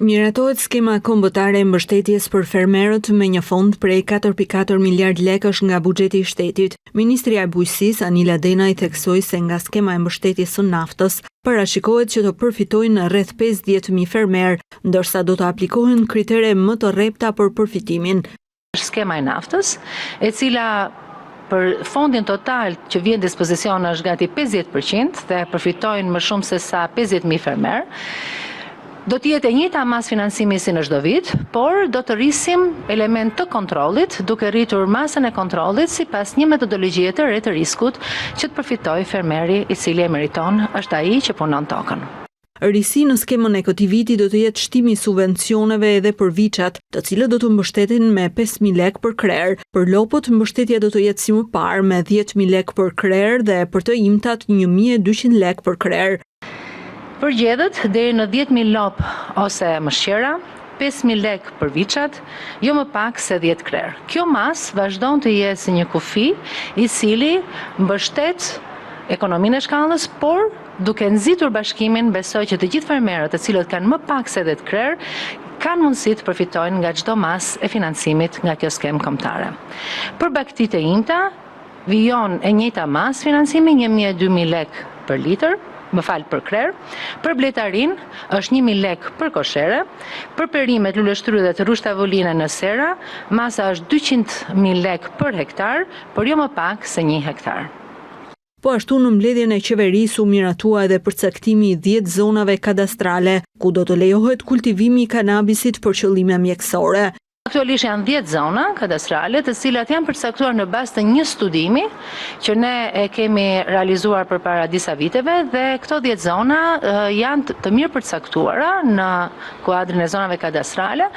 Miratohet skema kombëtare e mbështetjes për fermerët me një fond prej 4.4 miliard lekësh nga buxheti i shtetit. Ministria e Bujqësisë Anila Denaj theksoi se nga skema e mbështetjes së naftës parashikohet që të përfitojnë rreth 50.000 fermerë, ndërsa do të aplikohen kritere më të rrepta për përfitimin. Skema e naftës, e cila për fondin total që vjen dispozicion është gati 50% dhe përfitojnë më shumë se sa 50.000 fermerë. Do të jetë e njëjta mas financimi si në çdo vit, por do të rrisim element të kontrollit, duke rritur masën e kontrollit sipas një metodologjie të re të riskut që të përfitojë fermeri i cili e meriton, është ai që punon tokën. Risi në skemën e këtij viti do të jetë shtimi i subvencioneve edhe për viçat, të cilët do të mbështeten me 5.000 lekë për krerë. Për lopët, mbështetja do të jetë si më parë me 10.000 lekë për krerë dhe për të imtat 1.200 lekë për krerë. Për gjedhët, deri në 10.000 lop ose mëshqera, 5.000 lekë për viçat, jo më pak se 10 krerë. Kjo mas vazhdon të jetë si një kufi i cili mbështet ekonominë e shkallës, por duke nxitur bashkimin, besoj që të gjithë fermerët të cilët kanë më pak se 10 krerë, kanë mundësi të përfitojnë nga çdo mas e financimit nga kjo skemë kombëtare. Për bagëtitë e imta, vijon e njëjta mas financimi 1.000-2.000 lekë për litër, për krerë, për bletarin është 1.000 lekë për koshere, për perimet luleshtrye dhe të rrush tavoline në sera, masa është 200.000 lekë për hektar, por jo më pak se 1 hektar. Po ashtu në mbledhjen e qeverisë u miratua edhe përcaktimi i 10 zonave kadastrale, ku do të lejohet kultivimi i kanabisit për qëllime mjekësore. Aktualisht janë 10 zona kadastrale, të cilat janë përcaktuar në bazë të një studimi që ne e kemi realizuar përpara disa viteve dhe këto 10 zona janë të mirë përcaktuara në kuadrin e zonave kadastrale.